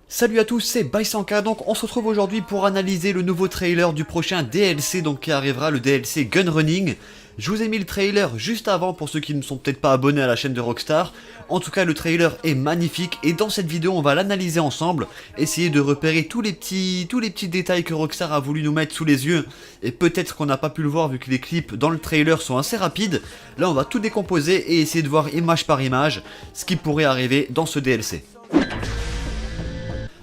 Salut à tous, c'est Baisanka. Donc on se retrouve aujourd'hui pour analyser le nouveau trailer du prochain DLC qui arrivera, le DLC Gunrunning. Je vous ai mis le trailer juste avant pour ceux qui ne sont peut-être pas abonnés à la chaîne de Rockstar. En tout cas, le trailer est magnifique et dans cette vidéo, on va l'analyser ensemble, essayer de repérer tous les petits détails que Rockstar a voulu nous mettre sous les yeux et peut-être qu'on n'a pas pu le voir vu que les clips dans le trailer sont assez rapides. Là, on va tout décomposer et essayer de voir image par image ce qui pourrait arriver dans ce DLC.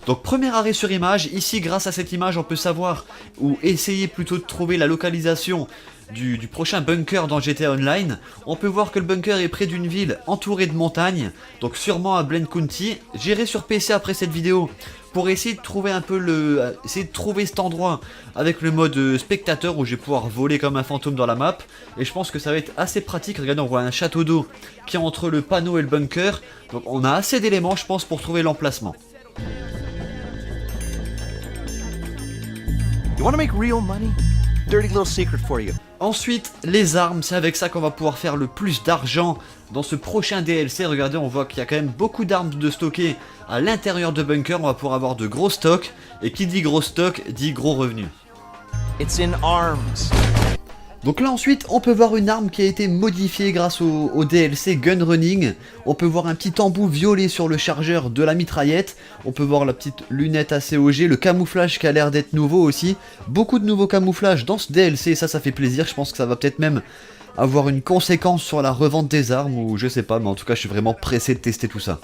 Donc premier arrêt sur image, ici grâce à cette image on peut savoir, ou essayer plutôt de trouver la localisation du prochain bunker dans GTA Online. On peut voir que le bunker est près d'une ville entourée de montagnes, donc sûrement à Blaine County. J'irai sur PC après cette vidéo pour essayer de trouver un peu cet endroit avec le mode spectateur où je vais pouvoir voler comme un fantôme dans la map. Et je pense que ça va être assez pratique. Regardez, on voit un château d'eau qui est entre le panneau et le bunker. Donc on a assez d'éléments je pense pour trouver l'emplacement. You wanna make real money? Dirty little secret for you. Ensuite, les armes, c'est avec ça qu'on va pouvoir faire le plus d'argent dans ce prochain DLC. Regardez, on voit qu'il y a quand même beaucoup d'armes de stocker à l'intérieur de bunker. On va pouvoir avoir de gros stocks. Et qui dit gros stock, dit gros revenus. It's in arms. Donc là ensuite, on peut voir une arme qui a été modifiée grâce au DLC Gunrunning. On peut voir un petit embout violet sur le chargeur de la mitraillette. On peut voir la petite lunette ACOG, le camouflage qui a l'air d'être nouveau aussi. Beaucoup de nouveaux camouflages dans ce DLC, ça fait plaisir. Je pense que ça va peut-être même avoir une conséquence sur la revente des armes ou je sais pas, mais en tout cas je suis vraiment pressé de tester tout ça.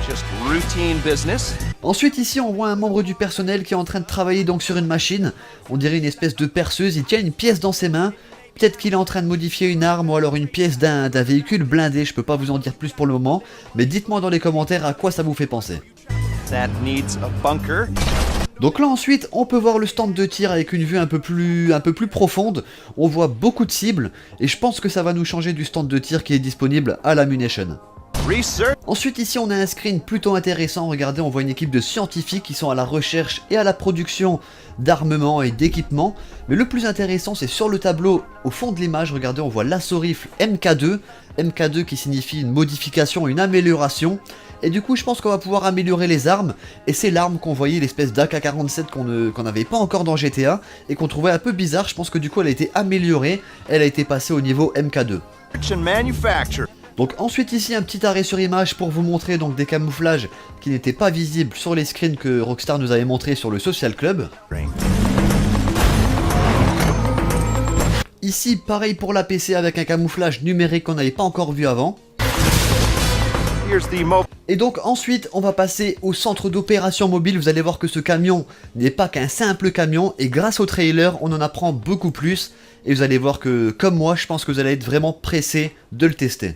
Just routine business. Ensuite ici on voit un membre du personnel qui est en train de travailler donc sur une machine. On dirait une espèce de perceuse, il tient une pièce dans ses mains. Peut-être qu'il est en train de modifier une arme ou alors une pièce d'un véhicule blindé, je peux pas vous en dire plus pour le moment. Mais dites-moi dans les commentaires à quoi ça vous fait penser. That needs a bunker. Donc là ensuite on peut voir le stand de tir avec une vue un peu plus profonde. On voit beaucoup de cibles et je pense que ça va nous changer du stand de tir qui est disponible à l'Ammunition. Ensuite ici on a un screen plutôt intéressant, regardez on voit une équipe de scientifiques qui sont à la recherche et à la production d'armements et d'équipements. Mais le plus intéressant c'est sur le tableau au fond de l'image, regardez on voit l'assaut rifle MK2, MK2 qui signifie une modification, une amélioration. Et du coup je pense qu'on va pouvoir améliorer les armes et c'est l'arme qu'on voyait, l'espèce d'AK-47 qu'on n'avait pas encore dans GTA et qu'on trouvait un peu bizarre. Je pense que du coup elle a été améliorée, elle a été passée au niveau MK2. Donc ensuite ici un petit arrêt sur image pour vous montrer donc des camouflages qui n'étaient pas visibles sur les screens que Rockstar nous avait montré sur le Social Club. Ici pareil pour la PC avec un camouflage numérique qu'on n'avait pas encore vu avant. Et donc ensuite on va passer au centre d'opération mobile. Vous allez voir que ce camion n'est pas qu'un simple camion et grâce au trailer on en apprend beaucoup plus. Et vous allez voir que comme moi je pense que vous allez être vraiment pressé de le tester.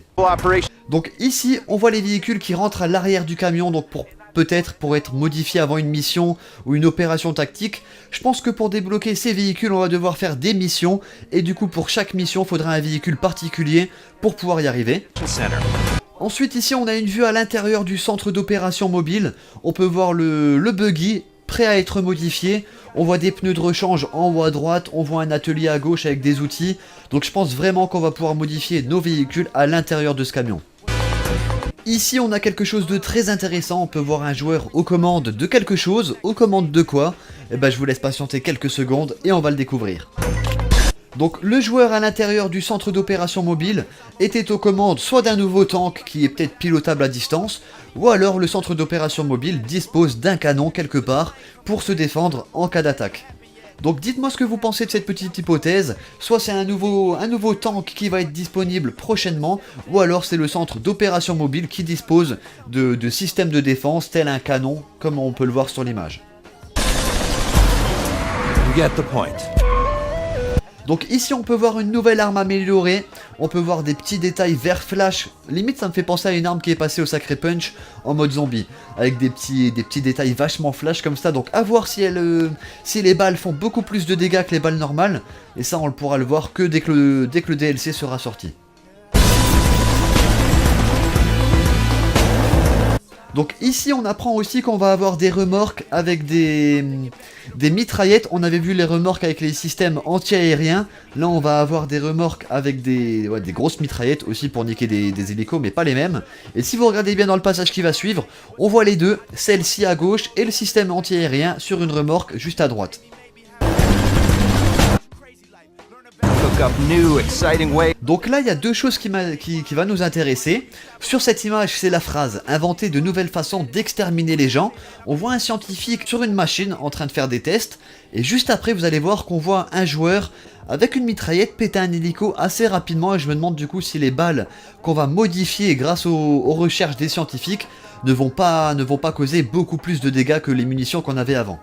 Donc ici on voit les véhicules qui rentrent à l'arrière du camion donc peut-être pour être modifiés avant une mission ou une opération tactique. Je pense que pour débloquer ces véhicules on va devoir faire des missions et du coup pour chaque mission il faudra un véhicule particulier pour pouvoir y arriver. Ensuite ici on a une vue à l'intérieur du centre d'opération mobile. On peut voir le buggy prêt à être modifié. On voit des pneus de rechange en haut à droite, on voit un atelier à gauche avec des outils. Donc je pense vraiment qu'on va pouvoir modifier nos véhicules à l'intérieur de ce camion. Ici on a quelque chose de très intéressant, on peut voir un joueur aux commandes de quelque chose. Aux commandes de quoi? Eh ben je vous laisse patienter quelques secondes et on va le découvrir. Donc le joueur à l'intérieur du centre d'opération mobile était aux commandes soit d'un nouveau tank qui est peut-être pilotable à distance, ou alors le centre d'opération mobile dispose d'un canon quelque part pour se défendre en cas d'attaque. Donc dites-moi ce que vous pensez de cette petite hypothèse, soit c'est un nouveau tank qui va être disponible prochainement, ou alors c'est le centre d'opération mobile qui dispose de systèmes de défense tel un canon comme on peut le voir sur l'image. You get the point. Donc ici on peut voir une nouvelle arme améliorée, on peut voir des petits détails vert flash, limite ça me fait penser à une arme qui est passée au Sacré Punch en mode zombie, avec des petits détails vachement flash comme ça, donc à voir si les balles font beaucoup plus de dégâts que les balles normales, et ça on pourra le voir que dès que le DLC sera sorti. Donc ici on apprend aussi qu'on va avoir des remorques avec des mitraillettes. On avait vu les remorques avec les systèmes anti-aériens. Là on va avoir des remorques avec des grosses mitraillettes aussi pour niquer des hélicos, mais pas les mêmes. Et si vous regardez bien dans le passage qui va suivre, on voit les deux, celle-ci à gauche et le système anti-aérien sur une remorque juste à droite. Cook up new, exciting ways. Donc là, il y a deux choses qui va nous intéresser. Sur cette image, c'est la phrase « Inventer de nouvelles façons d'exterminer les gens ». On voit un scientifique sur une machine en train de faire des tests. Et juste après, vous allez voir qu'on voit un joueur avec une mitraillette péter un hélico assez rapidement. Et je me demande du coup si les balles qu'on va modifier grâce aux recherches des scientifiques ne vont pas causer beaucoup plus de dégâts que les munitions qu'on avait avant.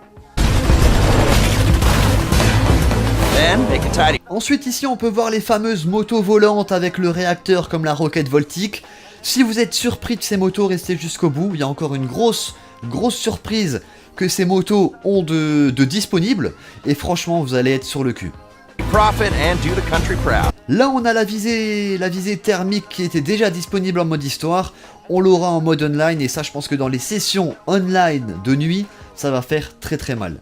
Then make a tidy. Ensuite ici on peut voir les fameuses motos volantes avec le réacteur comme la roquette Voltic. Si vous êtes surpris de ces motos, restez jusqu'au bout. Il y a encore une grosse surprise que ces motos ont de disponible. Et franchement vous allez être sur le cul. Profit and do the country proud. Là on a la visée thermique qui était déjà disponible en mode histoire. On l'aura en mode online et ça je pense que dans les sessions online de nuit, ça va faire très mal.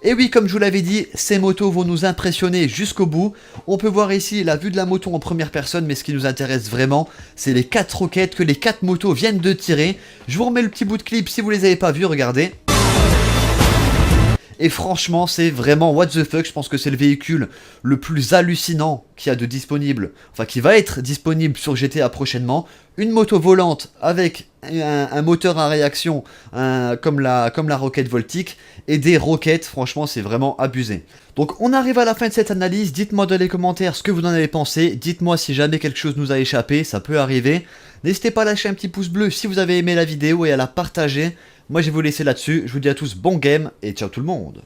Et oui, comme je vous l'avais dit, ces motos vont nous impressionner jusqu'au bout. On peut voir ici la vue de la moto en première personne, mais ce qui nous intéresse vraiment, c'est les 4 roquettes que les 4 motos viennent de tirer. Je vous remets le petit bout de clip si vous les avez pas vus, regardez. Et franchement, c'est vraiment what the fuck. Je pense que c'est le véhicule le plus hallucinant qu'il y a de disponible, enfin qui va être disponible sur GTA prochainement. Une moto volante avec un moteur à réaction comme la roquette Voltic et des roquettes. Franchement, c'est vraiment abusé. Donc on arrive à la fin de cette analyse. Dites-moi dans les commentaires ce que vous en avez pensé. Dites-moi si jamais quelque chose nous a échappé, ça peut arriver. N'hésitez pas à lâcher un petit pouce bleu si vous avez aimé la vidéo et à la partager. Moi je vais vous laisser là-dessus, je vous dis à tous bon game et ciao tout le monde.